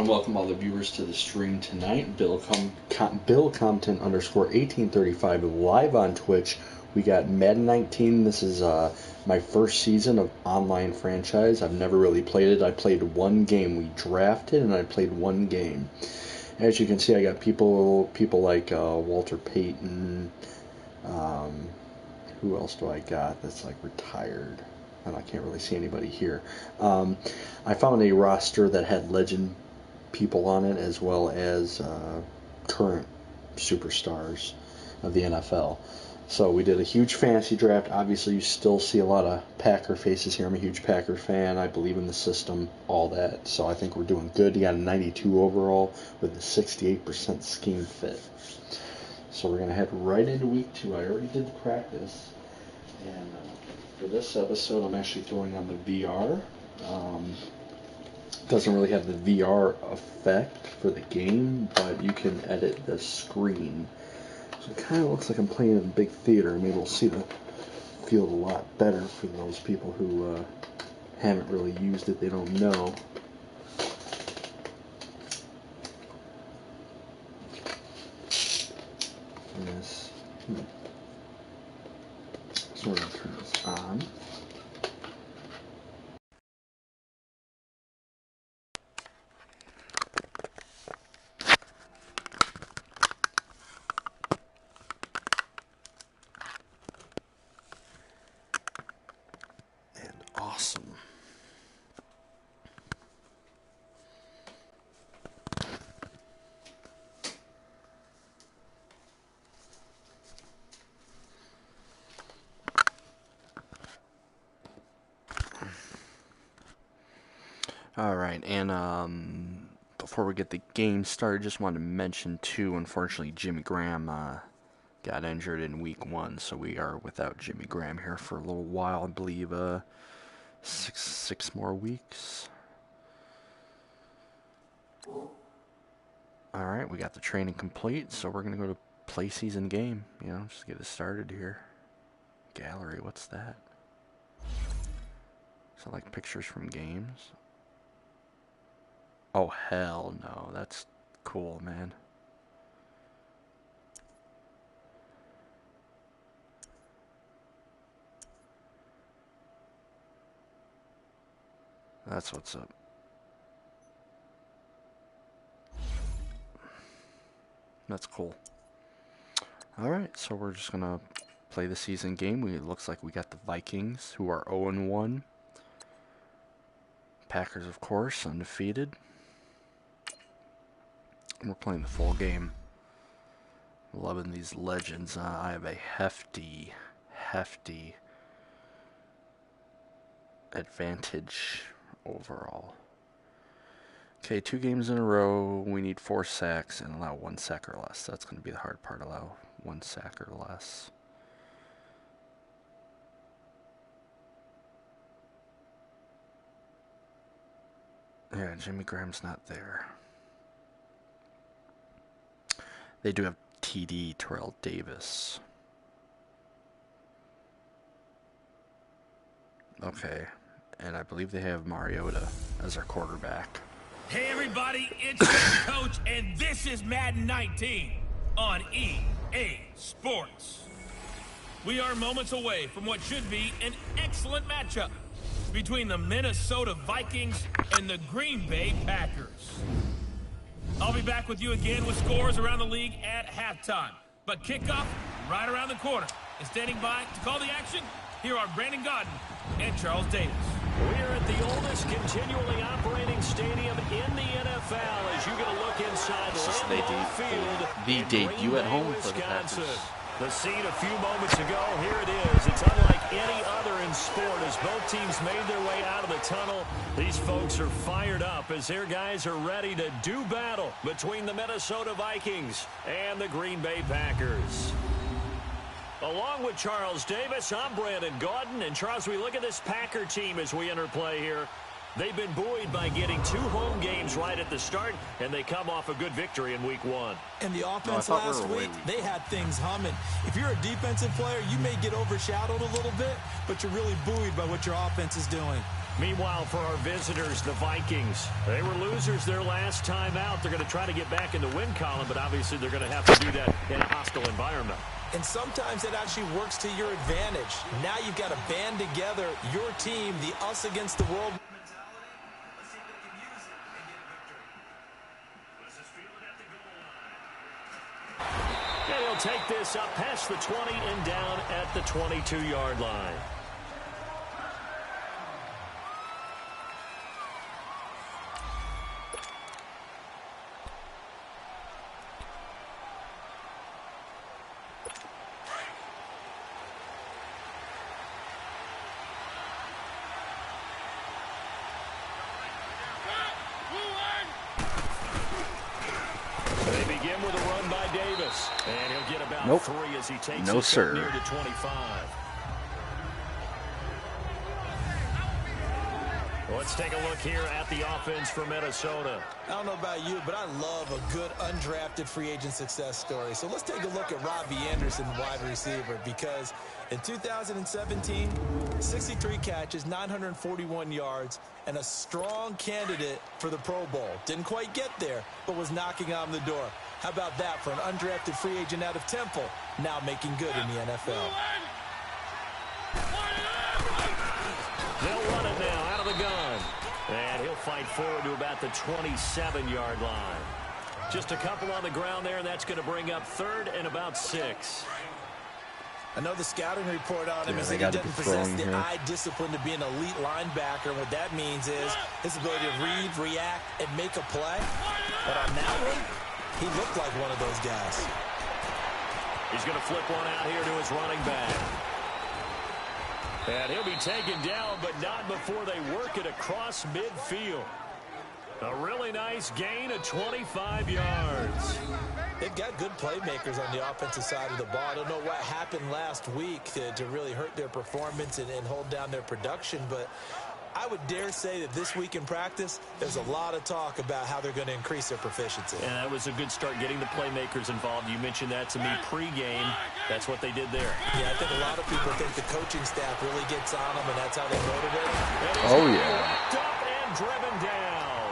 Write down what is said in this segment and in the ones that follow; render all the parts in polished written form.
want to welcome all the viewers to the stream tonight. Bill Compton _ 1835 live on Twitch. We got Madden 19. This is my first season of online franchise. I've never really played it. I played one game. We drafted and I played one game. As you can see, I got people like Walter Payton. Who else do I got that's like retired? And I can't really see anybody here. I found a roster that had legend people on it as well as current superstars of the NFL. So we did a huge fantasy draft. Obviously, you still see a lot of Packer faces here. I'm a huge Packer fan. I believe in the system, all that. So I think we're doing good. You got a 92 overall with a 68% scheme fit. So we're going to head right into week 2. I already did the practice. And for this episode, I'm actually throwing on the VR. Doesn't really have the VR effect for the game, but you can edit the screen. So it kind of looks like I'm playing in a big theater. Maybe we'll see the field a lot better for those people who haven't really used it. They don't know. Yes. So we're going to turn this on. And awesome. Alright, and before we get the game started, just wanted to mention too, unfortunately Jimmy Graham got injured in week 1, so we are without Jimmy Graham here for a little while. I believe six more weeks. Alright, we got the training complete, so we're going to go to play season game, just get it started here. Gallery, what's that? Is that like pictures from games? Oh, hell no. That's cool, man. That's what's up. That's cool. Alright, so we're just going to play the season game. It looks like we got the Vikings, who are 0-1. Packers, of course, undefeated. We're playing the full game. Loving these legends. I have a hefty advantage overall. Okay, 2 games in a row. We need 4 sacks and allow 1 sack or less. That's going to be the hard part. Allow 1 sack or less. Yeah, Jimmy Graham's not there. They do have TD, Terrell Davis. Okay, and I believe they have Mariota as their quarterback. Hey everybody, it's your coach, and this is Madden 19 on EA Sports. We are moments away from what should be an excellent matchup between the Minnesota Vikings and the Green Bay Packers. I'll be back with you again with scores around the league at halftime. But kickoff right around the corner. And standing by to call the action, here are Brandon Godden and Charles Davis. We're at the oldest continually operating stadium in the NFL as you get a look inside the debut at home for the Packers. The scene a few moments ago, here it is. It's unlike any other in sport as both teams made their way out of the tunnel. These folks are fired up as their guys are ready to do battle between the Minnesota Vikings and the Green Bay Packers. Along with Charles Davis, I'm Brandon Gaudin. And Charles, we look at this Packer team as we enter play here. They've been buoyed by getting 2 home games right at the start, and they come off a good victory in week 1. And the offense last week, they had things humming. If you're a defensive player, you may get overshadowed a little bit, but you're really buoyed by what your offense is doing. Meanwhile, for our visitors, the Vikings, they were losers their last time out. They're going to try to get back in the win column, but obviously they're going to have to do that in a hostile environment. And sometimes it actually works to your advantage. Now you've got to band together your team, the us against the world. And he'll take this up past the 20 and down at the 22-yard line. And he'll get about 3 as he takes it near the 25. Let's take a look here at the offense for Minnesota. I don't know about you, but I love a good undrafted free agent success story. So let's take a look at Robbie Anderson, wide receiver, because in 2017, 63 catches, 941 yards, and a strong candidate for the Pro Bowl. Didn't quite get there, but was knocking on the door. How about that for an undrafted free agent out of Temple, now making good in the NFL? They'll run it now out of the gun. And he'll fight forward to about the 27-yard line. Just a couple on the ground there, and that's going to bring up 3rd and about 6. I know the scouting report on him is that he doesn't possess the eye discipline to be an elite linebacker. What that means is his ability to read, react, and make a play. But on that one, he looked like one of those guys. He's going to flip one out here to his running back. And he'll be taken down, but not before they work it across midfield. A really nice gain of 25 yards. They've got good playmakers on the offensive side of the ball. I don't know what happened last week to really hurt their performance and hold down their production, but I would dare say that this week in practice, there's a lot of talk about how they're going to increase their proficiency. And that was a good start getting the playmakers involved. You mentioned that to me pregame. That's what they did there. Yeah, I think a lot of people think the coaching staff really gets on them, and that's how they motivate them. Oh, yeah. Up and driven down.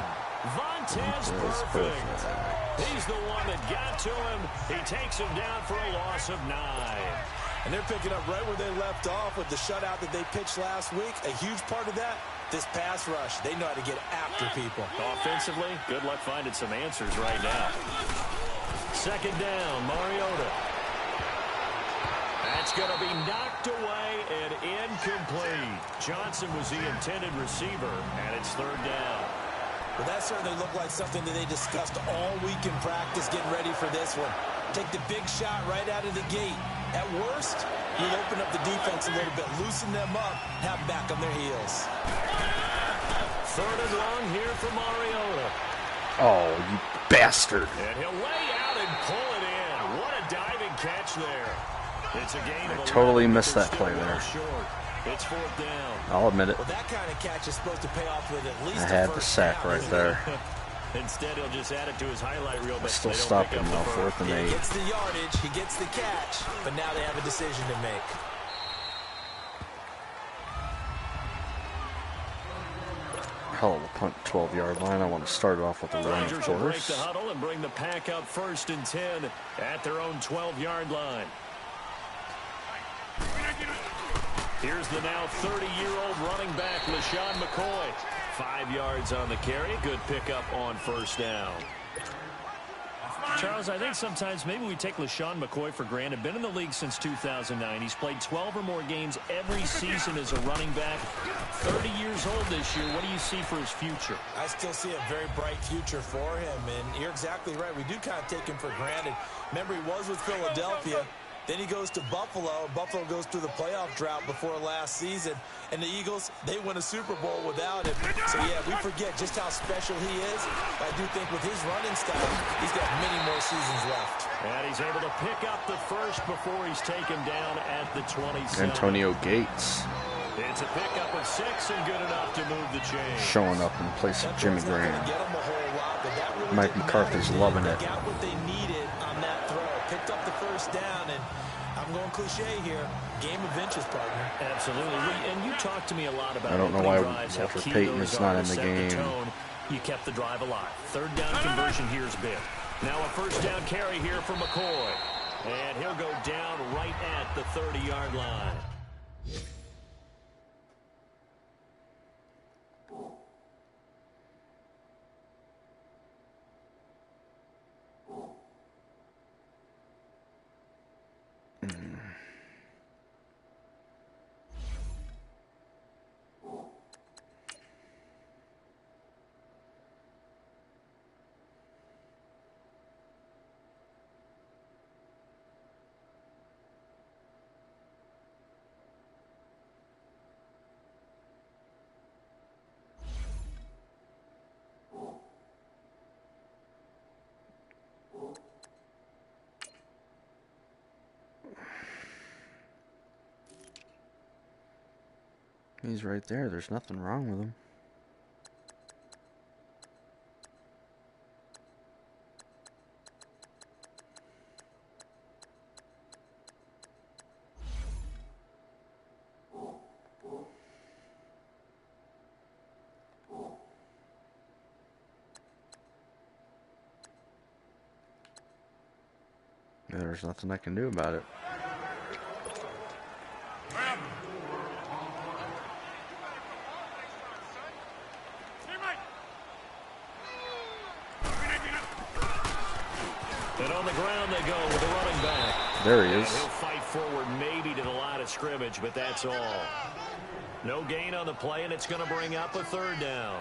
Vontez perfect. He's the one that got to him. He takes him down for a loss of 9. And they're picking up right where they left off with the shutout that they pitched last week. A huge part of that, this pass rush. They know how to get after people. Offensively, good luck finding some answers right now. 2nd down, Mariota. That's going to be knocked away and incomplete. Johnson was the intended receiver, and it's 3rd down. Well, that certainly looked like something that they discussed all week in practice, getting ready for this one. Take the big shot right out of the gate. At worst, you'll open up the defense a little bit, loosen them up, have them back on their heels. 3rd and long here for Mariota. Oh, you bastard. And he'll lay out and pull it in. What a diving catch there. It's a gain of 11. Totally missed that play there. It's 4th down. I'll admit it. Well, that kind of catch is supposed to pay off with at least I had the sack right there. Instead, he'll just add it to his highlight reel. But still stopped him though, 4th and 8. He gets the yardage, he gets the catch, but now they have a decision to make. Hell of a punt, 12-yard line. I want to start off with a run, of Rangers will break course. the huddle and bring the pack up 1st and 10 at their own 12-yard line. Here's the now 30-year-old running back, LaShawn McCoy. 5 yards on the carry. Good pickup on 1st down. Charles, I think sometimes maybe we take LaShawn McCoy for granted. Been in the league since 2009. He's played 12 or more games every season as a running back. 30 years old this year. What do you see for his future? I still see a very bright future for him, and you're exactly right. We do kind of take him for granted. Remember, he was with Philadelphia. Then he goes to Buffalo. Buffalo goes through the playoff drought before last season. And the Eagles, they win a Super Bowl without him. So, yeah, we forget just how special he is. I do think with his running style, he's got many more seasons left. And he's able to pick up the first before he's taken down at the 27. Antonio Gates. It's a pickup of 6 and good enough to move the chain. Showing up in place of Jimmy Graham. Mike McCarthy's loving it. Got what they needed on that throw. Picked up the first first down, and I'm going cliche here. Game of inches, partner. Absolutely. And you talked to me a lot about I don't know why drives, how Walter key Payton those is are not to in the set game. tone. You kept the drive alive. Third down conversion here is big. Now a first down carry here for McCoy. And he'll go down right at the 30-yard line. He's right there. There's nothing wrong with him. There's nothing I can do about it. And on the ground they go with the running back. There he is. And he'll fight forward maybe to the line of scrimmage, but that's all. No gain on the play, and it's going to bring up a third down.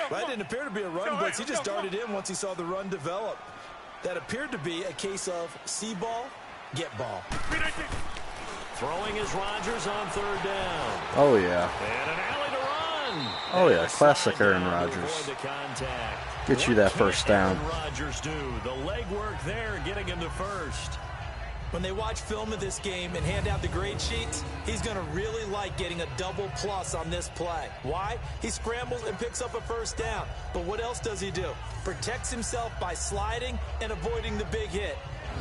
That didn't appear to be a run blitz. He just darted in once he saw the run develop. That appeared to be a case of see ball, get ball. Throwing is Rodgers on third down. Oh, yeah. And an alley to run. Oh, yeah. Classic Aaron Rodgers. Get you that first down. Rodgers do the legwork there, getting him to first. When they watch film of this game and hand out the grade sheets, he's going to really like getting a double plus on this play. Why? He scrambles and picks up a first down. But what else does he do? Protects himself by sliding and avoiding the big hit.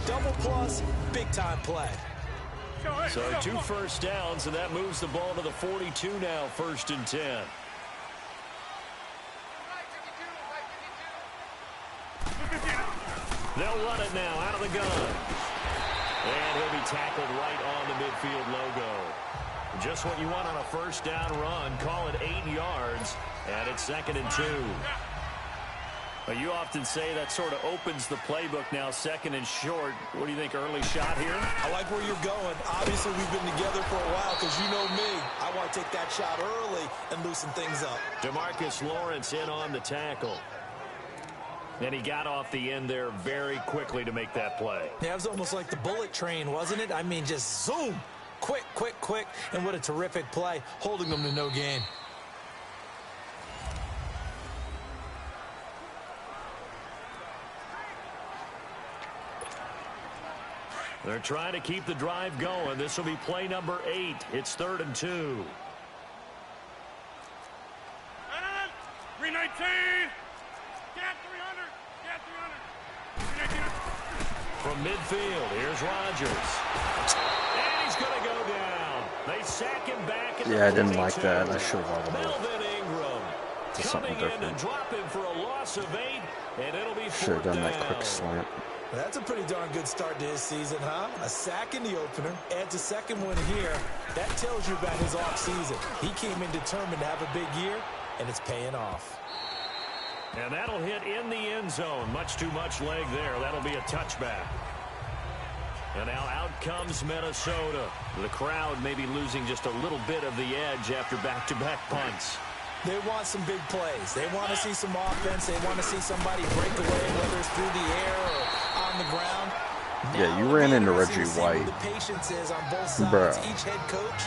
Double plus, big time play. So 2 first downs, and that moves the ball to the 42 now, 1st and 10. They'll run it now out of the gun. And he'll be tackled right on the midfield logo. Just what you want on a first down run. Call it 8 yards, and it's 2nd and 2. You often say that sort of opens the playbook now, 2nd and short. What do you think, early shot here? I like where you're going. Obviously, we've been together for a while because you know me. I want to take that shot early and loosen things up. DeMarcus Lawrence in on the tackle. And he got off the end there very quickly to make that play. Yeah, it was almost like the bullet train, wasn't it? I mean, just zoom. Quick, quick, quick. And what a terrific play, holding them to no gain. They're trying to keep the drive going. This will be play number 8. It's 3rd and 2. 319. From midfield, here's Rodgers. And he's going to go down. They sack him back. Yeah, I didn't like that. I should have Melvin Ingram coming in different. to drop him for a loss of 8, and it'll be 4th Should have done down. that quick slant. That's a pretty darn good start to his season, huh? A sack in the opener, adds a second one here. That tells you about his offseason. He came in determined to have a big year, and it's paying off. And that'll hit in the end zone. Much too much leg there. That'll be a touchback. And now out comes Minnesota. The crowd maybe losing just a little bit of the edge after back-to-back punts. They want some big plays. They want to see some offense. They want to see somebody break away, whether it's through the air or on the ground. Yeah, you ran into Reggie White. The patience is on both sides. Bruh. Each head coach,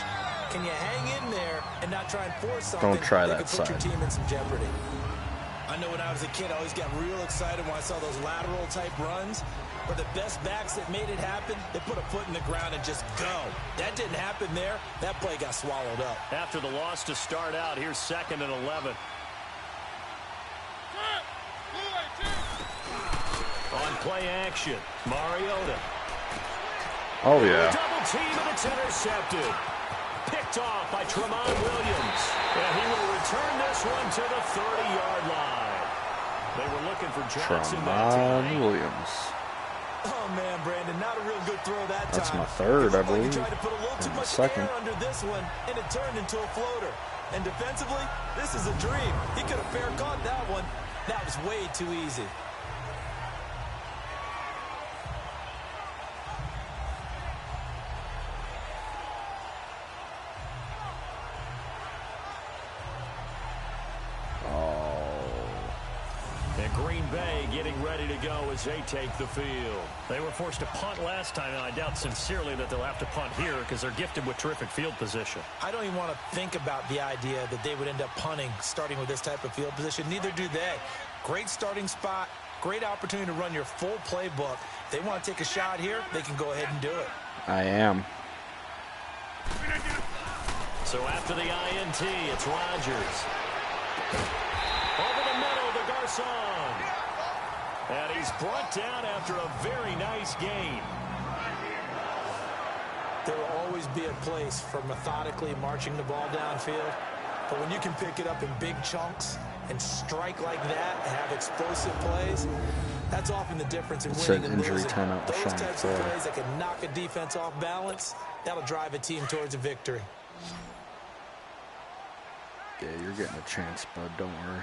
can you hang in there and not try and force something Don't try that that could put your side. team in some jeopardy? I know when I was a kid, I always got real excited when I saw those lateral type runs. But the best backs that made it happen, they put a foot in the ground and just go. That didn't happen there. That play got swallowed up. After the loss to start out, here's 2nd and 11. On play action. Mariota. Oh, yeah. Double team, and it's intercepted. Picked off by Tramon Williams. And he will return this one to the 30-yard line. They were looking for Johnson. Tramon Williams. Oh, man, Brandon, not a real good throw that time. That's my third, I believe. He tried to put a little too much second. air under this one, and it turned into a floater. And defensively, this is a dream. He could have fair caught that one. That was way too easy. Green Bay getting ready to go as they take the field. They were forced to punt last time, and I doubt sincerely that they'll have to punt here because they're gifted with terrific field position. I don't even want to think about the idea that they would end up punting starting with this type of field position. Neither do they. Great starting spot, great opportunity to run your full playbook. If they want to take a shot here, they can go ahead and do it. I am. So after the INT, it's Rodgers. Over the middle to Garcon. And he's brought down after a very nice gain. There will always be a place for methodically marching the ball downfield. But when you can pick it up in big chunks and strike like that and have explosive plays, that's often the difference in winning and injury losing. timeout to Those Sean types of Ford. plays that can knock a defense off balance, that'll drive a team towards a victory. Yeah, you're getting a chance, bud. Don't worry.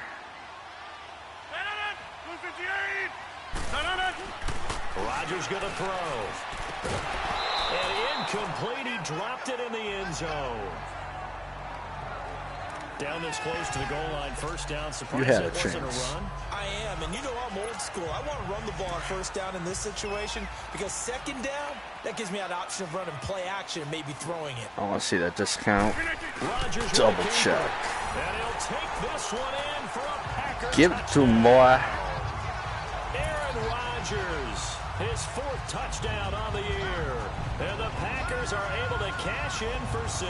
Rodgers going to throw. And incomplete. He dropped it in the end zone. Down this close to the goal line. First down. Surprised You had a it wasn't chance. a run. I am, and you know I'm old school. I want to run the ball on first down in this situation because second down, that gives me an option of running play action and maybe throwing it. I want to see that discount. Rodgers Double with a check. gainer. And he'll take this one in for a Packer Give it to him, touchdown. boy. Aaron Rodgers, his fourth touchdown on the year. And the Packers are able to cash in for 6.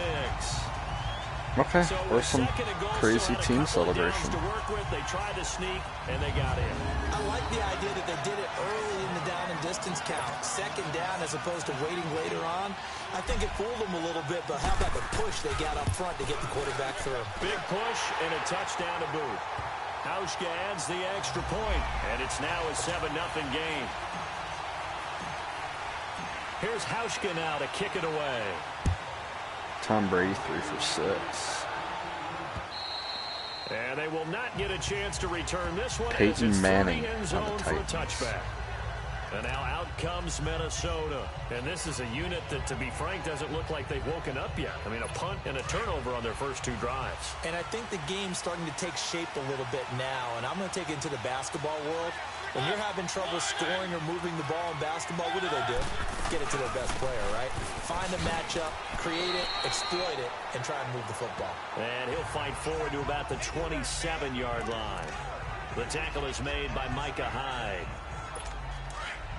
Okay, So or with some second and goal, crazy still had a team couple of downs celebration. to work with. They tried to sneak, and they got in. I like the idea that they did it early in the down and distance count. Second down as opposed to waiting later on. I think it fooled them a little bit, but how about the push they got up front to get the quarterback through? Big push and a touchdown to boot. Hauschka adds the extra point, and it's now a 7-0 game. Here's Hauschka now to kick it away. Tom Brady 3 for 6. And they will not get a chance to return this one. Peyton as it's Manning 30 end on zone the for a Titans. touchback. And now out comes Minnesota. And this is a unit that, to be frank, doesn't look like they've woken up yet. I mean, a punt and a turnover on their first 2 drives. And I think the game's starting to take shape a little bit now, and I'm going to take it into the basketball world. When you're having trouble scoring or moving the ball in basketball, what do? Get it to their best player, right? Find a matchup, create it, exploit it, and try and move the football. And he'll fight forward to about the 27-yard line. The tackle is made by Micah Hyde.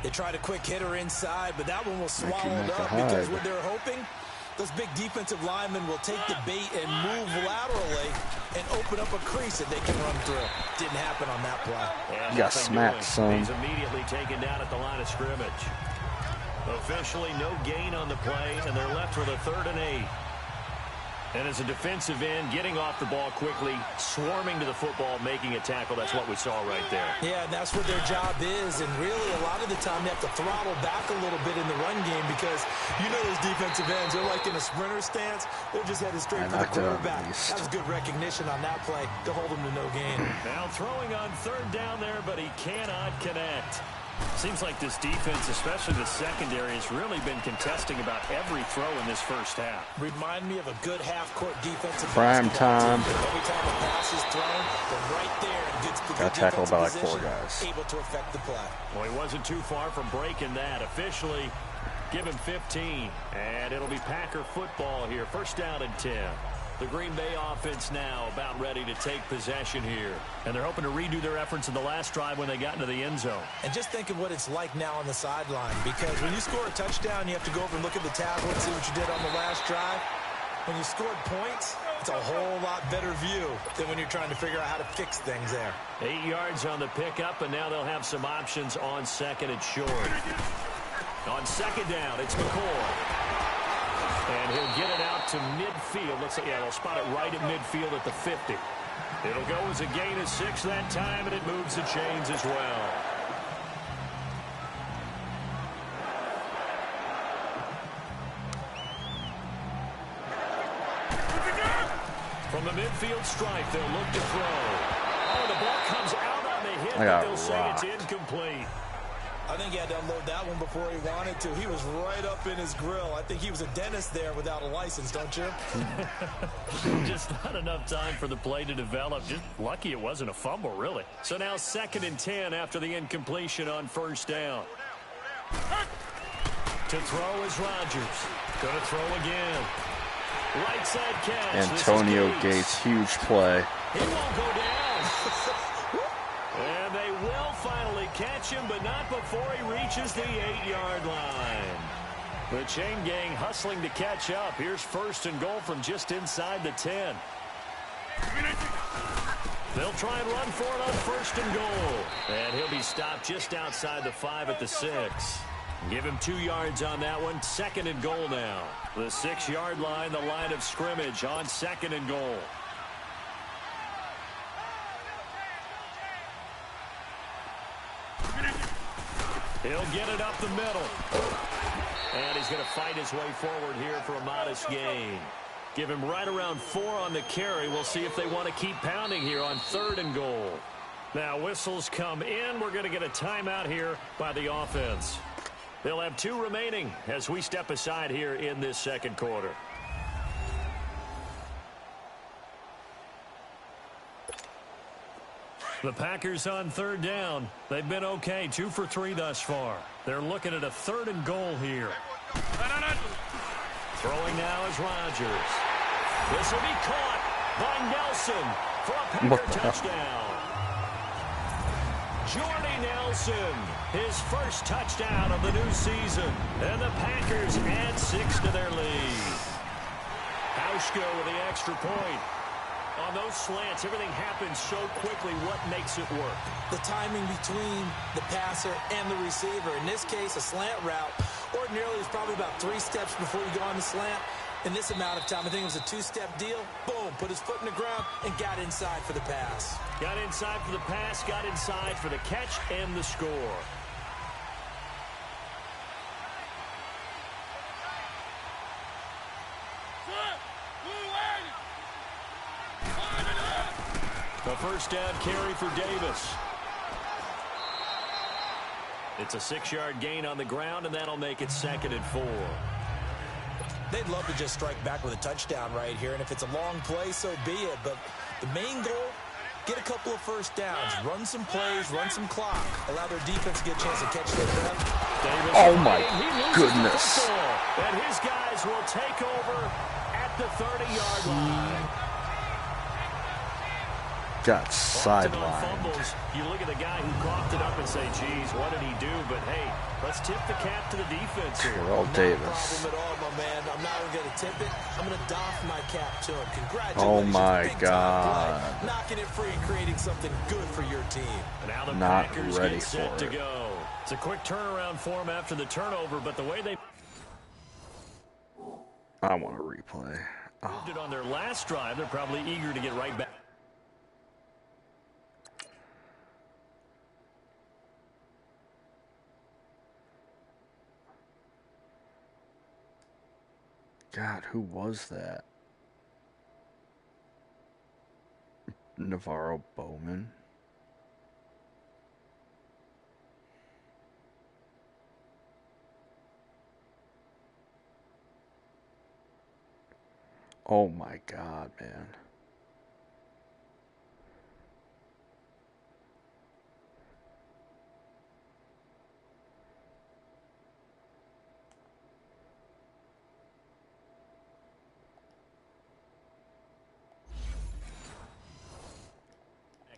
They tried a quick hitter inside, but that one was swallowed Micah up because Hyde. what they're hoping, those big defensive linemen will take the bait and move laterally and open up a crease that they can run through. Didn't happen on that play. And You got nothing smacked, doing. son. He's immediately taken down at the line of scrimmage. Officially no gain on the play, and they're left with a 3rd and 8. And as a defensive end, getting off the ball quickly, swarming to the football, making a tackle, that's what we saw right there. Yeah, and that's what their job is. And really, a lot of the time, they have to throttle back a little bit in the run game because you know those defensive ends, they're like in a sprinter stance. They're just headed straight for the knocked it out at quarterback. least. That was good recognition on that play to hold them to no gain. Now throwing on 3rd down there, but he cannot connect. Seems like this defense, especially the secondary, has really been contesting about every throw in this first half. Remind me of a good half-court defensive Prime basketball time. team. Every time a pass is thrown, they're right there and gets the Got good tackled by like defensive 4 position, guys. able to affect the play. Well, he wasn't too far from breaking that. Officially, give him 15. And it'll be Packer football here. First down and 10. The Green Bay offense now about ready to take possession here. And they're hoping to redo their efforts in the last drive when they got into the end zone. And just think of what it's like now on the sideline, because when you score a touchdown, you have to go over and look at the tablet and see what you did on the last drive. When you scored points, It's a whole lot better view than when you're trying to figure out how to fix things there. 8 yards on the pickup, and now they'll have some options on second and short. On second down, it's McCoy. And he'll get it out to midfield. Looks like, yeah, they'll spot it right at midfield at the 50. It'll go as a gain of 6 that time, and it moves the chains as well. From the midfield stripe, they'll look to throw. Oh, the ball comes out on the hit, but they'll say it's incomplete. I think he had to unload that one before he wanted to. He was right up in his grill. I think he was a dentist there without a license, don't you? Just not enough time for the play to develop. Just lucky it wasn't a fumble, really. So now 2nd and 10 after the incompletion on first down. To throw is Rodgers. Going to throw again. Right side catch. Antonio Gates, huge play. He won't go down. And they will finally catch him, but not before he reaches the 8-yard line. The chain gang hustling to catch up. Here's 1st and goal from just inside the 10. They'll try and run for it on 1st and goal. And he'll be stopped just outside the 5 at the 6. Give him 2 yards on that one. 2nd and goal now. The 6-yard line, the line of scrimmage on 2nd and goal. He'll get it up the middle. And he's going to fight his way forward here for a modest gain. Give him right around 4 on the carry. We'll see if they want to keep pounding here on 3rd and goal. Now whistles come in. We're going to get a timeout here by the offense. They'll have 2 remaining as we step aside here in this 2nd quarter. The Packers on 3rd down. They've been okay, 2 for 3 thus far. They're looking at a 3rd and goal here. Throwing now is Rodgers. This will be caught by Nelson for a Packer touchdown. Jordy Nelson, his first touchdown of the new season. And the Packers add 6 to their lead. Hauschka with the extra point. On those slants, everything happens so quickly. What makes it work? The timing between the passer and the receiver. In this case, a slant route. Ordinarily, it's probably about 3 steps before you go on the slant. In this amount of time, I think it was a 2-step deal. Boom, put his foot in the ground and got inside for the pass. Got inside for the pass, got inside for the catch and the score. The first down carry for Davis. It's a 6-yard gain on the ground, and that'll make it 2nd and 4. They'd love to just strike back with a touchdown right here, and if it's a long play, so be it. But the main goal, get a couple of first downs, run some plays, run some clock, allow their defense to get a chance to catch their breath. Davis, oh, my goodness. And his guys will take over at the 30-yard line. Got sidelined. You look at the guy who coughed it up and say, geez, what did he do? But, hey, let's tip the cap to the defense here. Terrell Davis. No problem at all, my man. I'm not even going to tip it. I'm going to doff my cap to him. Congratulations. Oh, my Big God. Play. Knocking it free and creating something good for your team. And now the Not Packers ready get set for to it. go. It's a quick turnaround for him after the turnover, but the way they I want a replay. moved it on their last drive, they're probably eager to get right back. God, who was that? Navarro Bowman? Oh my God, man.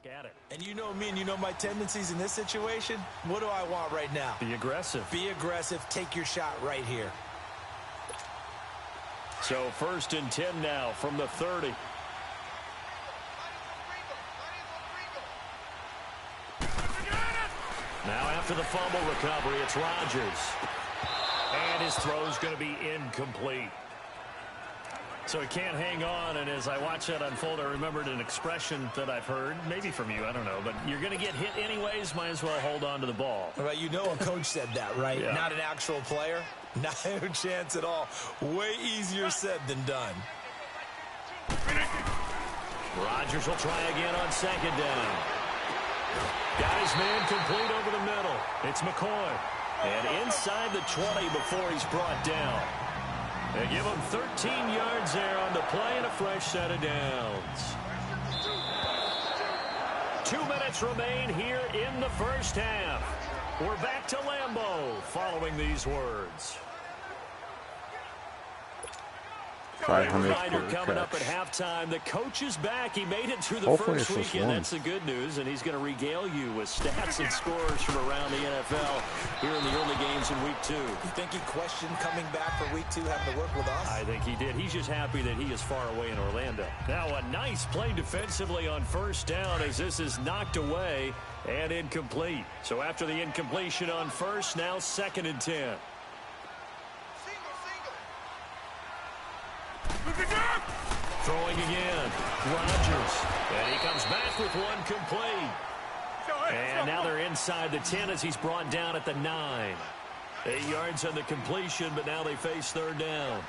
At it. And you know me and you know my tendencies in this situation. What do I want right now? Be aggressive. Be aggressive. Take your shot right here. So 1st and 10 now from the 30. Now after the fumble recovery, it's Rodgers. And his throw's going to be incomplete. So he can't hang on, and as I watch that unfold, I remembered an expression that I've heard, maybe from you, I don't know, but you're going to get hit anyways, might as well hold on to the ball. Right, you know a coach said that, right? Yeah. Not an actual player. Not a chance at all. Way easier said than done. Rodgers will try again on second down. Guys, man, complete over the middle. It's McCoy. And inside the 20 before he's brought down. They give him 13 yards there on the play and a fresh set of downs. 2 minutes remain here in the first half. We're back to Lambeau following these words. 500 Reminder per coming up at catch. halftime. The coach is back. He made it through the Hopefully first it's just weekend. one. That's the good news, and he's going to regale you with stats and scores from around the NFL here in the early games in Week 2. You think he questioned coming back for Week 2, having to work with us? I think he did. He's just happy that he is far away in Orlando. Now a nice play defensively on first down as this is knocked away and incomplete. So after the incompletion on first, now 2nd and 10. Throwing again. Rodgers. And he comes back with one complete. And now they're inside the 10 as he's brought down at the 9. 8 yards on the completion, but now they face third down.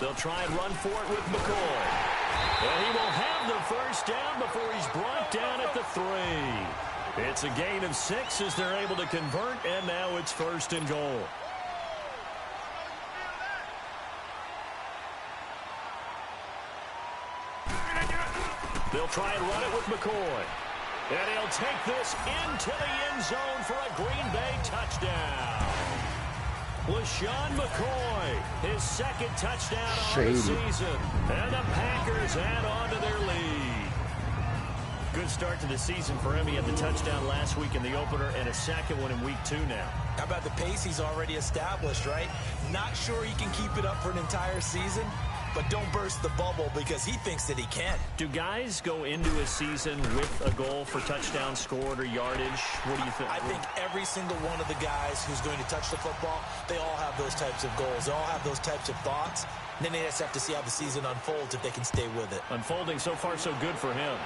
They'll try and run for it with McCoy. And he will have the first down before he's brought down at the 3. It's a gain of 6 as they're able to convert, and now it's 1st and goal. They'll try and run it with McCoy. And he'll take this into the end zone for a Green Bay touchdown. LaShawn McCoy, his 2nd touchdown on the season. And the Packers add on to their lead. Good start to the season for him. He had the touchdown last week in the opener and a 2nd one in Week 2 now. How about the pace he's already established, right? Not sure he can keep it up for an entire season, but don't burst the bubble because he thinks that he can. Do guys go into a season with a goal for touchdown scored or yardage? What do you think? I think every single one of the guys who's going to touch the football, they all have those types of goals. They all have those types of thoughts. And then they just have to see how the season unfolds if they can stay with it. Unfolding so far so good for him.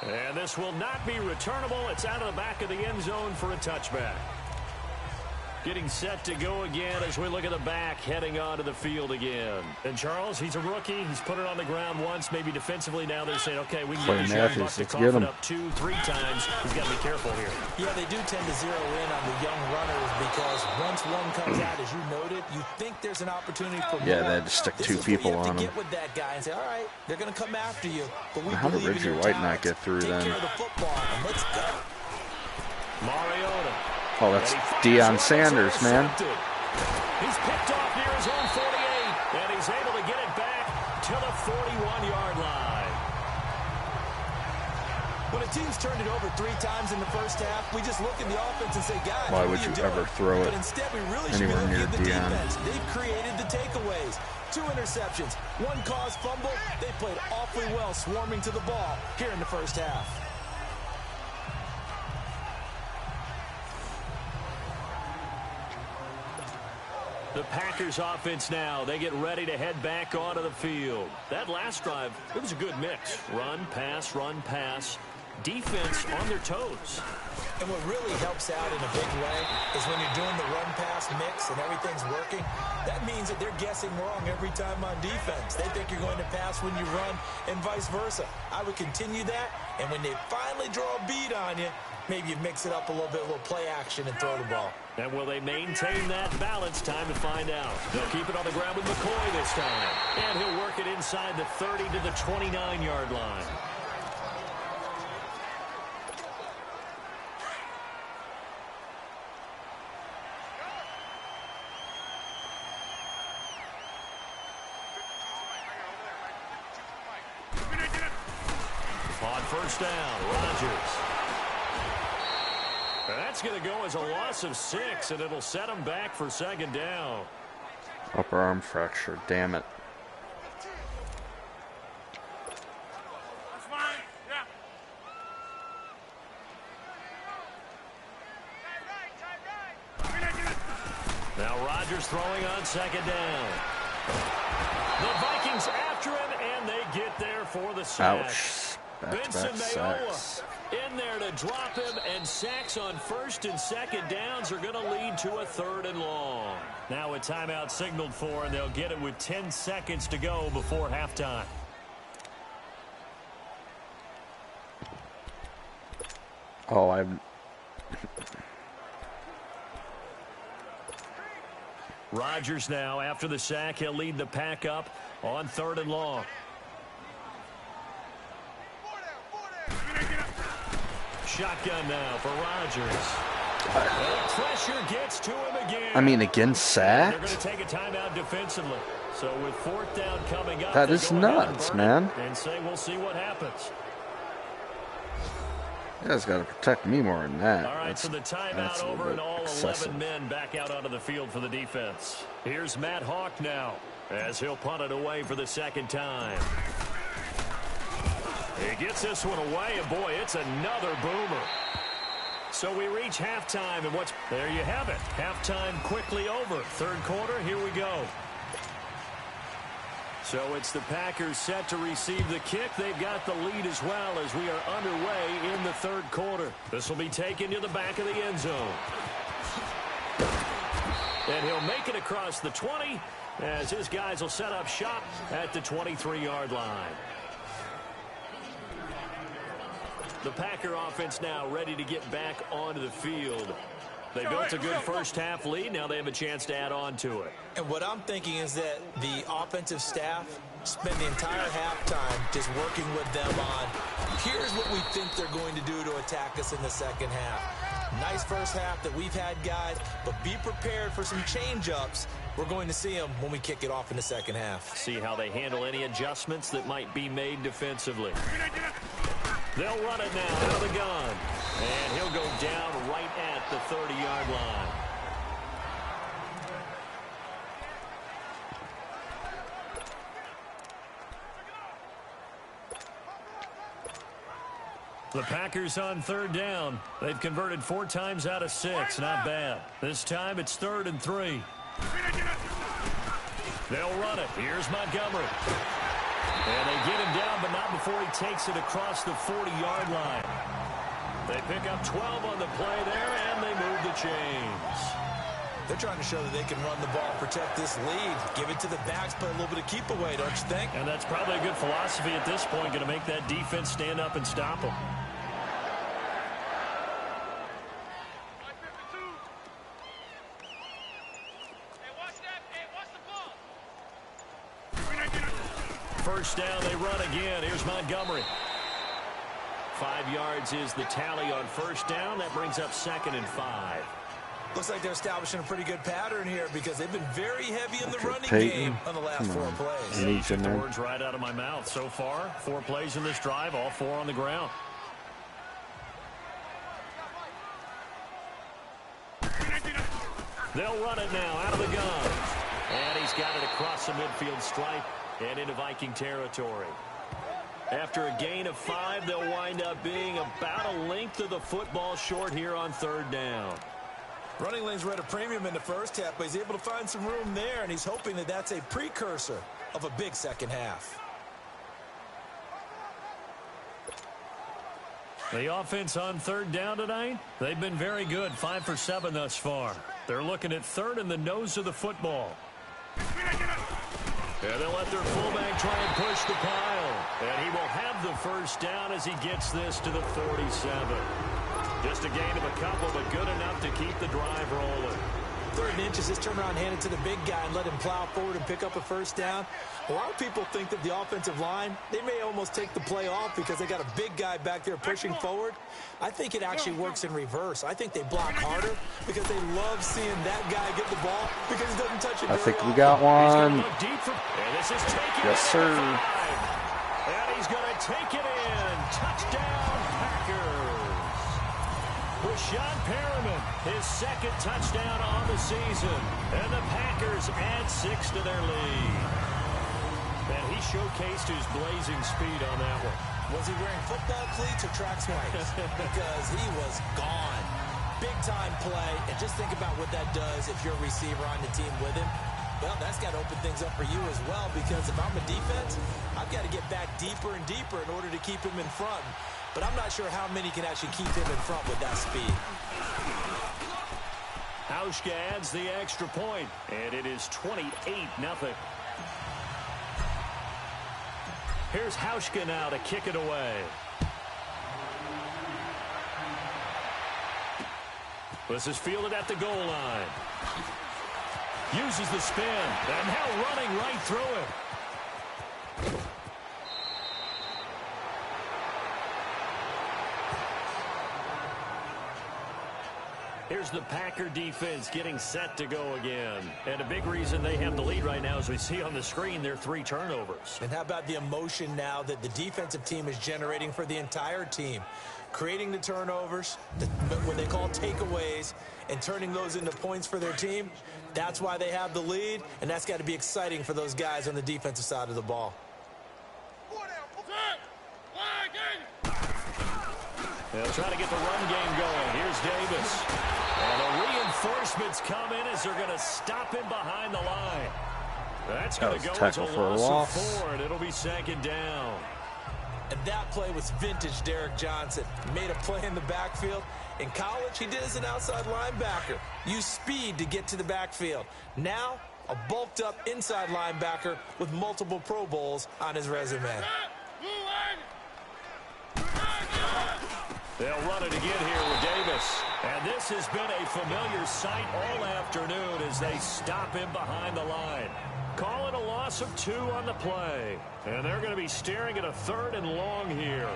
And this will not be returnable. It's out of the back of the end zone for a touchback. Getting set to go again as we look at the back, heading onto the field again. And Charles, he's a rookie. He's put it on the ground once, maybe defensively. Now they're saying, okay, we can get this young buck to cough it up 2-3 times. He's got to be careful here. Yeah, they do tend to zero in on the young runners because once one comes out, as you noted, you think there's an opportunity for more. Yeah, they had to stick 2 people on him. Get with that guy and say, all right, they're going to come after you. But we How did believe in Reggie your White not talents. get through Take then? care of the football and let's go. Mariota. Oh, that's Deion Sanders, man. He's picked off near his own 48, and he's able to get it back to the 41-yard line. When a team's turned it over 3 times in the first half, we just look at the offense and say, guys, Why what would are you doing? ever throw it But instead, we really should be anywhere looking near at the Deion? defense. They've created the takeaways. 2 interceptions, 1 caused fumble. They played awfully well swarming to the ball here in the first half. The Packers offense now, they get ready to head back onto the field. That last drive, it was a good mix. Run, pass, defense on their toes. And what really helps out in a big way is when you're doing the run-pass mix and everything's working, that means that they're guessing wrong every time on defense. They think you're going to pass when you run and vice versa. I would continue that, and when they finally draw a bead on you, maybe you mix it up a little bit, a little play action and throw the ball. And will they maintain that balance? Time to find out. They'll keep it on the ground with McCoy this time. And he'll work it inside the 30 to the 29-yard line. On first down, Rodgers. That's going to go as a loss of 6, and it'll set him back for 2nd down. Upper arm fracture, damn it. Now Rodgers throwing on second down. The Vikings after him, and they get there for the sack. Ouch. Benson Back-to-back Mayola sacks. in there to drop him, and sacks on first and second downs are going to lead to a 3rd and long. Now a timeout signaled for, and they'll get it with 10 seconds to go before halftime. Oh, I'm... Rodgers now, after the sack, he'll lead the pack up on 3rd and long. Shotgun now for Rodgers. Pressure gets to him again. I mean, again, They're sacked? going to take a timeout defensively. So with 4th down coming up, That they is go ahead and nuts, burn man. it and say we'll see what happens. You guys got to protect me more than that. All right, so the that's timeout a over, little and all excessive. 11 men back out onto the field for the defense. Here's Matt Hawk now, as he'll punt it away for the 2nd time. He gets this one away, and boy, it's another boomer. So we reach halftime, and there you have it. Halftime quickly over. 3rd quarter, here we go. So it's the Packers set to receive the kick. They've got the lead as well as we are underway in the 3rd quarter. This will be taken to the back of the end zone. And he'll make it across the 20 as his guys will set up shop at the 23-yard line. The Packer offense now ready to get back onto the field. They built a good first-half lead. Now they have a chance to add on to it. And what I'm thinking is that the offensive staff spend the entire halftime just working with them on, here's what we think they're going to do to attack us in the 2nd half. Nice first half that we've had, guys, but be prepared for some change-ups. We're going to see them when we kick it off in the 2nd half. See how they handle any adjustments that might be made defensively. They'll run it now out of the gun. And he'll go down right at the 30-yard line. The Packers on 3rd down. They've converted 4 times out of 6. Not bad. This time it's 3rd and 3. They'll run it. Here's Montgomery. And they get him down, but not before he takes it across the 40-yard line. They pick up 12 on the play there, and they move the chains. They're trying to show that they can run the ball, protect this lead, give it to the backs, play a little bit of keep away, don't you think? And that's probably a good philosophy at this point, going to make that defense stand up and stop them. First down, they run again. Here's Montgomery. 5 yards is the tally on first down. That brings up 2nd and 5. Looks like they're establishing a pretty good pattern here because they've been very heavy in the running Peyton. game on the last 4 plays. You need You took to the know. words right out of my mouth. So far, 4 plays in this drive, all 4 on the ground. They'll run it now out of the gun. And he's got it across the midfield stripe and into Viking territory. After a gain of 5, they'll wind up being about a length of the football short here on 3rd down. Running lanes were at a premium in the first half, but he's able to find some room there, and he's hoping that that's a precursor of a big 2nd half. The offense on 3rd down tonight, they've been very good, 5 for 7 thus far. They're looking at 3rd in the nose of the football. And they'll let their fullback try and push the pile. And he will have the first down as he gets this to the 47. Just a gain of a couple, but good enough to keep the drive rolling. 3rd and inches, just turn around, hand it to the big guy, and let him plow forward and pick up a first down. A lot of people think that the offensive line, they may almost take the play off because they got a big guy back there pushing forward. I think it actually works in reverse. I think they block harder because they love seeing that guy get the ball because he doesn't touch it I very think we often. got He's going one. to look deep for, and this is taken. Yes, sir. And he's going to take it in. Touchdown, Packers. Rashad Perriman, his 2nd touchdown on the season. And the Packers add 6 to their lead. And he showcased his blazing speed on that one. Was he wearing football cleats or track spikes? Because he was gone. Big-time play, and just think about what that does if you're a receiver on the team with him. Well, that's got to open things up for you as well, because if I'm a defense, I've got to get back deeper and deeper in order to keep him in front. But I'm not sure how many can actually keep him in front with that speed. Hauschka adds the extra point, and it is 28-0. Here's Hauschka now to kick it away. This is fielded at the goal line. Uses the spin, and now running right through it. Here's the Packer defense getting set to go again. And a big reason they have the lead right now, as we see on the screen, their 3 turnovers. And how about the emotion now that the defensive team is generating for the entire team? Creating the turnovers, what they call takeaways, and turning those into points for their team. That's why they have the lead, and that's got to be exciting for those guys on the defensive side of the ball. They'll try to get the run game going. Here's Davis. And the reinforcements come in as they're going to him behind the line. That's going to go as a loss of 4, and it'll be 2nd down. And that play was vintage Derek Johnson. He made a play in the backfield. In college, he did as an outside linebacker. Used speed to get to the backfield. Now, a bulked-up inside linebacker with multiple Pro Bowls on his resume. They'll run it again here with Davis. And this has been a familiar sight all afternoon as they stop him behind the line. Call it a loss of 2 on the play. And they're going to be staring at a 3rd and long here.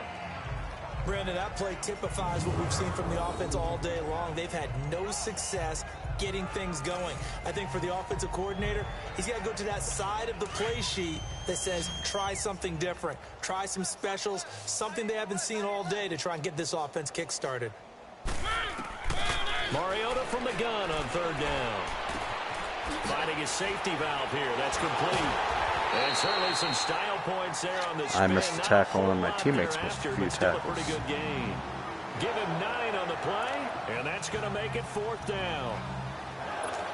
Brandon, that play typifies what we've seen from the offense all day long. They've had no success getting things going. I think for the offensive coordinator, he's got to go to that side of the play sheet that says try something different. Try some specials, something they haven't seen all day to try and get this offense kick-started. Mariota from the gun on 3rd down. Finding a safety valve here. That's complete. And certainly some style points there on the spin. I missed a tackle and my teammates missed a few still tackles. A pretty good game. Give him 9 on the play, and that's going to make it 4th down.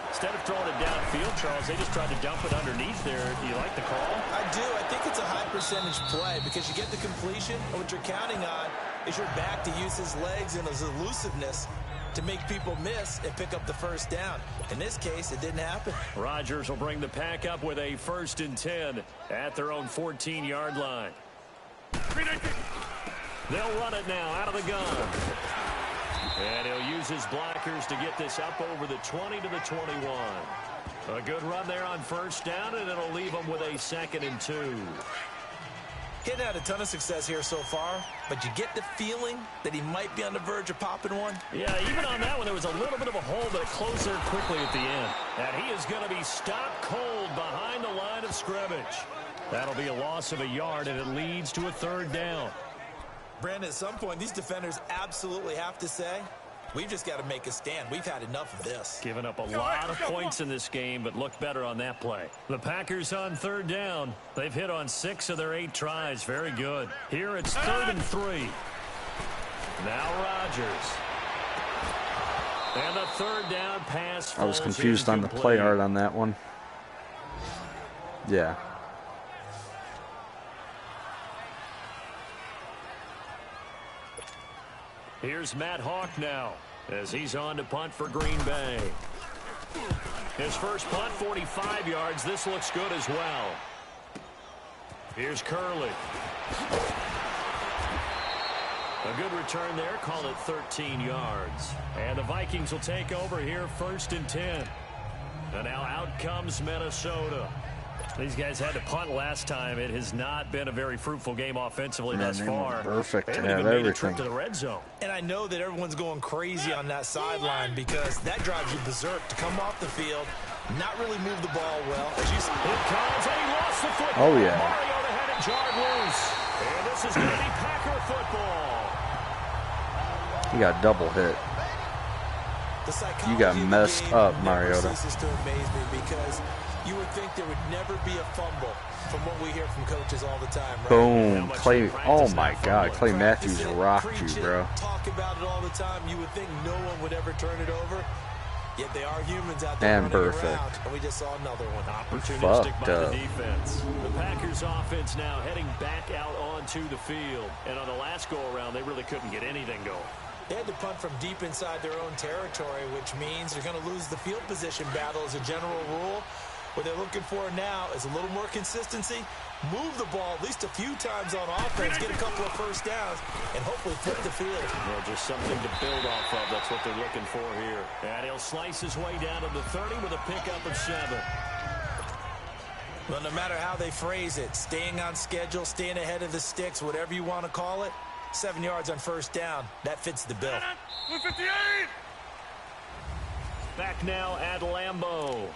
Instead of throwing it downfield, Charles, they just tried to dump it underneath there. Do you like the call? I do. I think it's a high percentage play because you get the completion, and what you're counting on is your back to use his legs and his elusiveness to make people miss and pick up the 1st down. In this case, it didn't happen. Rodgers will bring the pack up with a 1st and 10 at their own 14-yard line. They'll run it now out of the gun. And he'll use his blockers to get this up over the 20 to the 21. A good run there on 1st down, and it'll leave him with a 2nd and 2. He hadn't had a ton of success here so far, but you get the feeling that he might be on the verge of popping one. Yeah, even on that one, there was a little bit of a hole, but it closed there quickly at the end. And he is going to be stopped cold behind the line of scrimmage. That'll be a loss of 1 yard, and it leads to a 3rd down. Brandon, at some point, these defenders absolutely have to say, we've just got to make a stand. We've had enough of this. Giving up a lot of points in this game, but looked better on that play. The Packers on 3rd down. They've hit on 6 of their 8 tries. Very good. Here it's 3rd and 3. Now Rodgers. And the 3rd down pass. I was confused on the play art on that one. Yeah. Here's Matt Hawk now as he's on to punt for Green Bay. His first punt, 45 yards. This looks good as well. Here's Curley. A good return there. Call it 13 yards. And the Vikings will take over here 1st and 10. And now out comes Minnesota. These guys had to punt last time. It has not been a very fruitful game offensively thus far. Perfect to have have even made a everything. trip to the red zone. And I know that everyone's going crazy on that sideline because that drives you berserk to come off the field, not really move the ball well. As you see, It comes, and he lost the football. Oh, yeah. Mariota had it jarred loose. And this is going to be Packer football. He got double hit. You got messed up, Mariota. Ceases to amaze me because you would think there would never be a fumble from what we hear from coaches all the time, right? Boom. Clay. Oh, my God. Clay Matthews rocked you, bro. Talk about it all the time. You would think no one would ever turn it over. Yet they are humans out there And running perfect. around. And we just saw another one. Opportunistic by up. the defense. The Packers offense now heading back out onto the field. And on the last go-around, they really couldn't get anything going. They had to punt from deep inside their own territory, which means they're going to lose the field position battle as a general rule. What they're looking for now is a little more consistency, move the ball at least a few times on offense, get a couple of first downs, and hopefully flip the field. Well, just something to build off of. That's what they're looking for here. And he'll slice his way down to the 30 with a pickup of 7. Well, no matter how they phrase it, staying on schedule, staying ahead of the sticks, whatever you want to call it, 7 yards on first down, that fits the bill. 158. Back now at Lambeau.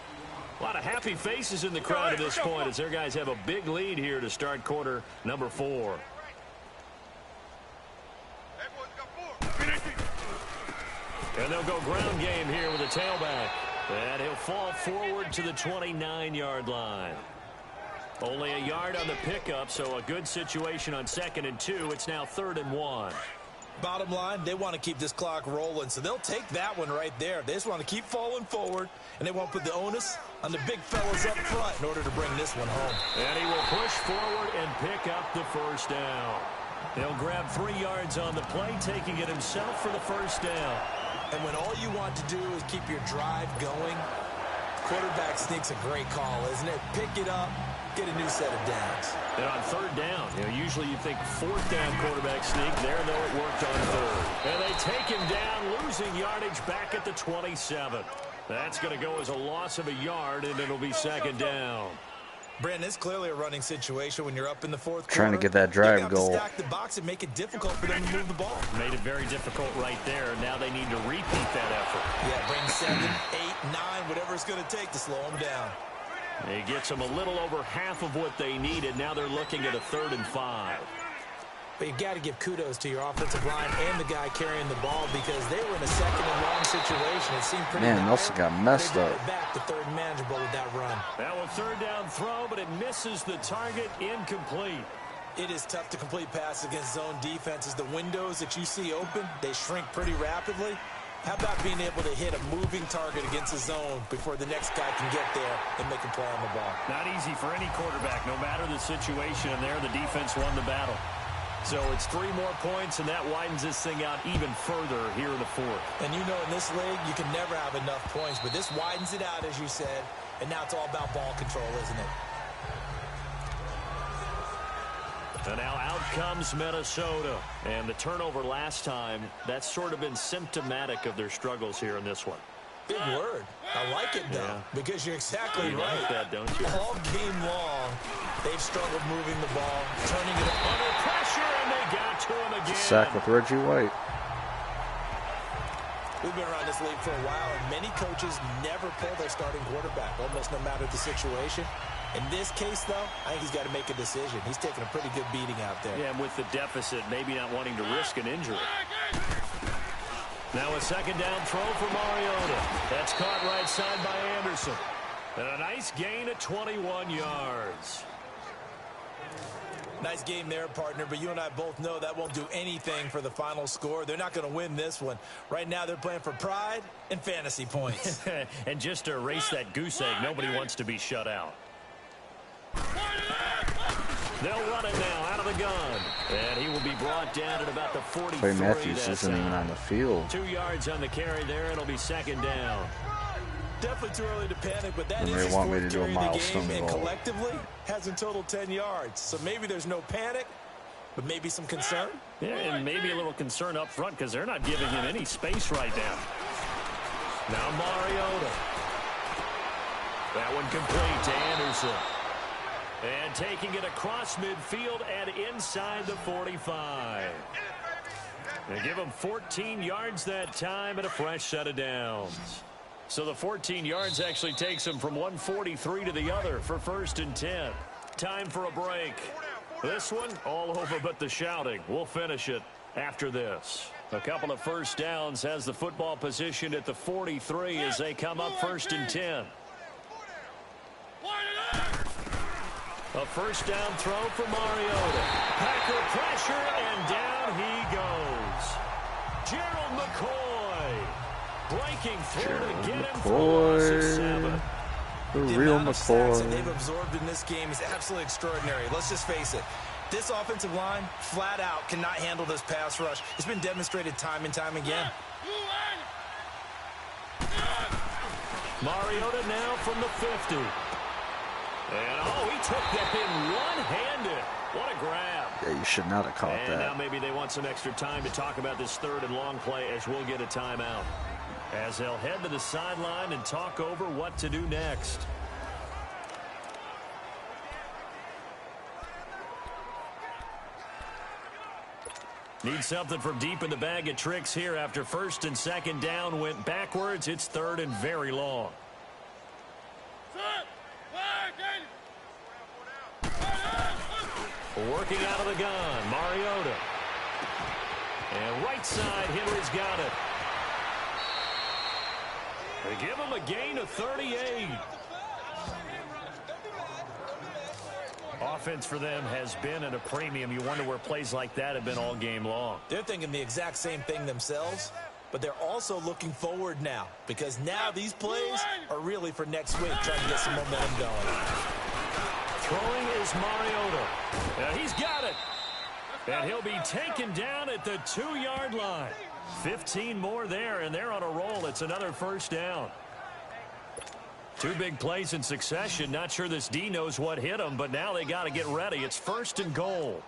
A lot of happy faces in the crowd at this point as their guys have a big lead here to start quarter number 4. And they'll go ground game here with a tailback. And he'll fall forward to the 29-yard line. Only a yard on the pickup, so a good situation on 2nd and 2. It's now 3rd and 1. Bottom line, they want to keep this clock rolling, so they'll take that one right there. They just want to keep falling forward, and they won't put the onus on the big fellas up front in order to bring this one home. And he will push forward and pick up the first down. He'll grab 3 yards on the play, taking it himself for the first down. And when all you want to do is keep your drive going, quarterback sneak's a great call, isn't it? Pick it up, get a new set of downs. And on 3rd down, usually you think 4th down quarterback sneak. There, though, it worked on 3rd. And they take him down, losing yardage back at the 27. That's going to go as a loss of a yard, and it'll be 2nd down. Brandon, it's clearly a running situation when you're up in the 4th quarter. Trying to get that drive you goal. have to stack the box and make it difficult for them to move the ball. Made it very difficult right there. Now they need to repeat that effort. Yeah, bring 7, 8, 9, whatever it's going to take to slow them down. He gets them a little over half of what they needed. Now they're looking at a 3rd and 5. But you got to give kudos to your offensive line and the guy carrying the ball because they were in a 2nd and long situation. It seemed pretty Man, dire. Nelson got messed They up. brought it back to 3rd and manageable with that run. That was 3rd down throw, but it misses the target, incomplete. It is tough to complete passes against zone defenses. The windows that you see open, they shrink pretty rapidly. How about being able to hit a moving target against a zone before the next guy can get there and make a play on the ball? Not easy for any quarterback, no matter the situation, and there the defense won the battle. So it's 3 more points, and that widens this thing out even further here in the 4th. And you know in this league, you can never have enough points, but this widens it out, as you said, and now it's all about ball control, isn't it? And now out comes Minnesota. And the turnover last time, that's sort of been symptomatic of their struggles here in this one. Big word. I like it, though, because you're exactly You right. like that, don't you? All game long, they've struggled moving the ball, turning it Under pressure, and they got to him again. Sack with Reggie White. We've been around this league for a while, and many coaches never pull their starting quarterback, almost no matter the situation. In this case, though, I think he's got to make a decision. He's taking a pretty good beating out there. Yeah, and with the deficit, maybe not wanting to risk an injury. Now a 2nd down throw for Mariota. That's caught right side by Anderson. And a nice gain of 21 yards. Nice game there, partner, but you and I both know that won't do anything for the final score. They're not going to win this one. Right now, they're playing for pride and fantasy points. And just to erase that goose egg, nobody wants to be shut out. They'll run it now out of the gun. And he will be brought down at about the 43. Clay Matthews isn't even on the field. 2 yards on the carry there. It'll be 2nd down. Definitely too early to panic, but that And is they his want me 4th to do a carry of the milestone game, and goal. collectively has in total 10 yards. So maybe there's no panic, but maybe some concern. Yeah, and maybe a little concern up front because they're not giving him any space right now. Now Mariota. That one complete to Anderson. And taking it across midfield and inside the 45. They give him 14 yards that time and a fresh set of downs. So the 14 yards actually takes him from 143 to the other for 1st and 10. Time for a break. This one all over but the shouting. We'll finish it after this. A couple of first downs has the football positioned at the 43 as they come up 1st and 10. A first down throw for Mariota. Packer pressure, and down he goes. Gerald McCoy breaking through to get him for a loss of 7. The The real amount of sacks that they've McCoy. absorbed in this game is absolutely extraordinary. Let's just face it. This offensive line, flat out, cannot handle this pass rush. It's been demonstrated time and time again. Mariota now from the 50. And, he took that in one-handed. What a grab. Yeah, you should not have caught And now that. maybe they want some extra time to talk about this third and long play as we'll get a timeout. As they'll head to the sideline and talk over what to do next. Need something from deep in the bag of tricks here after first and second down went backwards. It's third and very long. Working out of the gun, Mariota. And right side, Henry's got it. They give him a gain of 38. Offense for them has been at a premium. You wonder where plays like that have been all game long. They're thinking the exact same thing themselves, but they're also looking forward now because now these plays are really for next week, trying to get some momentum going. Throwing is Mariota. And he's got it. And he'll be taken down at the 2-yard line. 15 more there, and they're on a roll. It's another first down. 2 big plays in succession. Not sure this D knows what hit them, but now they got to get ready. It's first and goal.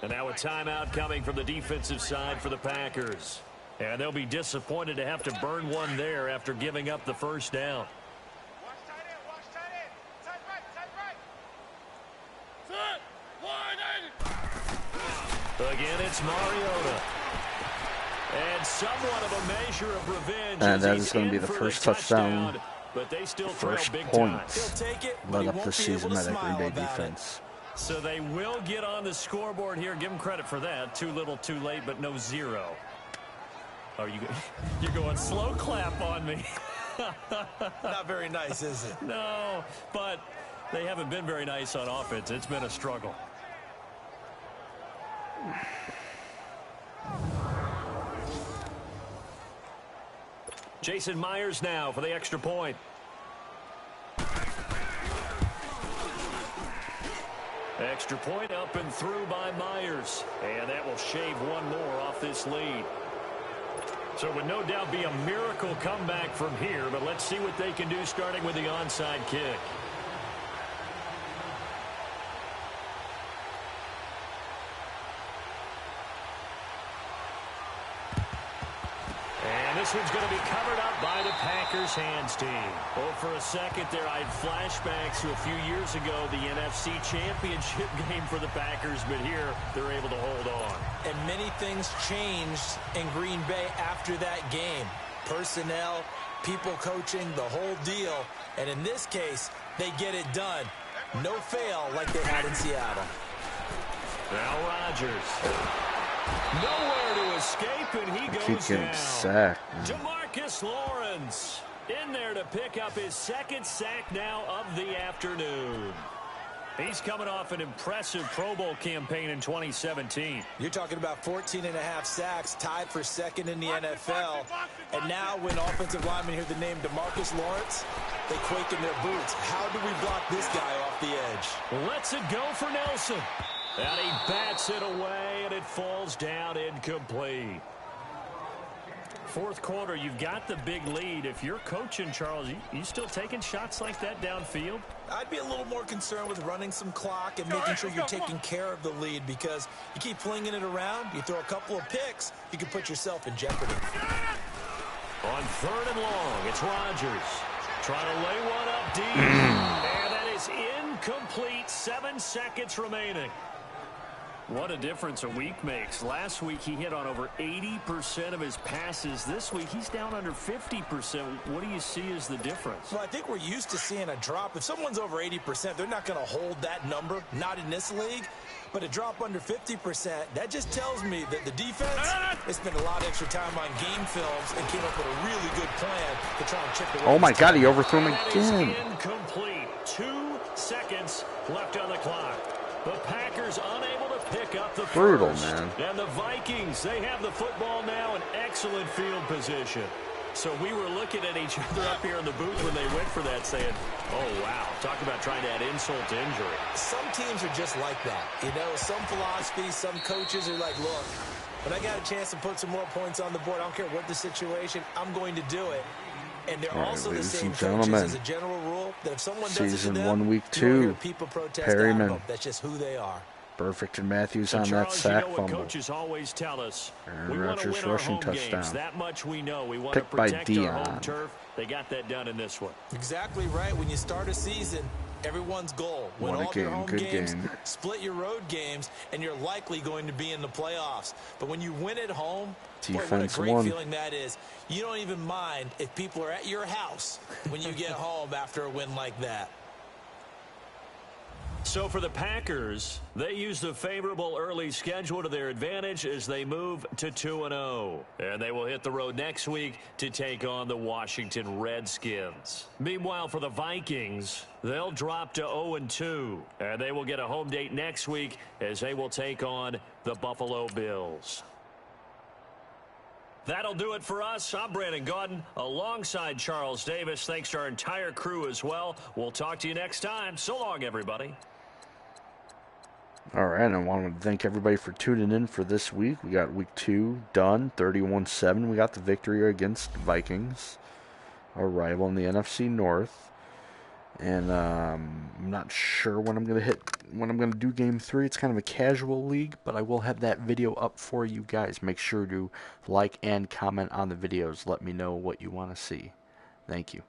And now a timeout coming from the defensive side for the Packers. And they'll be disappointed to have to burn one there after giving up the first down. Again, it's Mariota. And somewhat of a measure of revenge. And that he's is going to be in the for first touchdown, touchdown. But they still trail First big time. points He'll take it, but he led up won't this be able season to by that smile Green Bay about it. defense. So they will get on the scoreboard here. Give them credit for that. Too little, too late, but no 0. Oh, you're going slow clap on me. Not very nice, is it? No, but they haven't been very nice on offense. It's been a struggle. Jason Myers now for the extra point. Extra point up and through by Myers. And that will shave one more off this lead. So it would no doubt be a miracle comeback from here, but let's see what they can do starting with the onside kick. And this one's going to be covered up by the Packers hands team. Oh, for a second there, I had flashbacks to a few years ago, the NFC Championship game for the Packers, but here they're able to hold on. And many things changed in Green Bay after that game. Personnel, people coaching, the whole deal. And in this case, they get it done. No fail like they had in Seattle. Now Rodgers. Nowhere to escape, and he Keep goes getting down. sacked. DeMarcus Lawrence in there to pick up his second sack now of the afternoon. He's coming off an impressive Pro Bowl campaign in 2017. You're talking about 14.5 sacks, tied for second in the NFL. And now when offensive linemen hear the name DeMarcus Lawrence, they quake in their boots. How do we block this guy off the edge? Lets it go for Nelson. And he bats it away, and it falls down incomplete. Fourth quarter, you've got the big lead. If you're coaching, Charles, you still taking shots like that downfield? I'd be a little more concerned with running some clock and making sure you're taking care of the lead, because you keep flinging it around, you throw a couple of picks, you can put yourself in jeopardy. On third and long, it's Rodgers. Trying to lay one up deep. And that is incomplete. 7 seconds remaining. What a difference a week makes. Last week he hit on over 80% of his passes. This week he's down under 50%. What do you see as the difference? Well, I think we're used to seeing a drop. If someone's over 80%, they're not going to hold that number, not in this league. But a drop under 50%, that just tells me that the defense, they spent a lot of extra time on game films and came up with a really good plan to try and chip away. Oh my God, he overthrew him That is again. incomplete. 2 seconds left on the clock. The Packers unable to pick up the Brutal, first. man. And the Vikings, they have the football now in excellent field position. So we were looking at each other up here in the booth when they went for that saying, oh, wow, talk about trying to add insult to injury. Some teams are just like that. You know, some philosophies, some coaches are like, look, when I got a chance to put some more points on the board, I don't care what the situation, I'm going to do it. And they're also the same coaches as a general rule that if someone does it to them, 1 week you won't 2, hear people protest Perryman. them. That's just who they are. Perfect and Matthews on that Charles, sack you know what fumble. coaches always tell us. Aaron We want to Rodgers win our rushing home games. touchdown. That much we know. We want to Picked by protect our home Dion. turf. They got that done in this one. Exactly right. When you start a season, everyone's goal. Win Won a all of your game, home good games, game. split your road games, and you're likely going to be in the playoffs. But when you win at home, boy, what a Defense great won. feeling that is. You don't even mind if people are at your house when you get home after a win like that. So for the Packers, they use the favorable early schedule to their advantage as they move to 2-0. And they will hit the road next week to take on the Washington Redskins. Meanwhile, for the Vikings, they'll drop to 0-2. And they will get a home date next week as they will take on the Buffalo Bills. That'll do it for us. I'm Brandon Gaudin alongside Charles Davis. Thanks to our entire crew as well. We'll talk to you next time. So long, everybody. All right, and I want to thank everybody for tuning in for this week. We got week 2 done, 31-7. We got the victory against the Vikings, our rival in the NFC North. And I'm not sure when I'm going to do game 3. It's kind of a casual league, but I will have that video up for you guys. Make sure to like and comment on the videos. Let me know what you want to see. Thank you.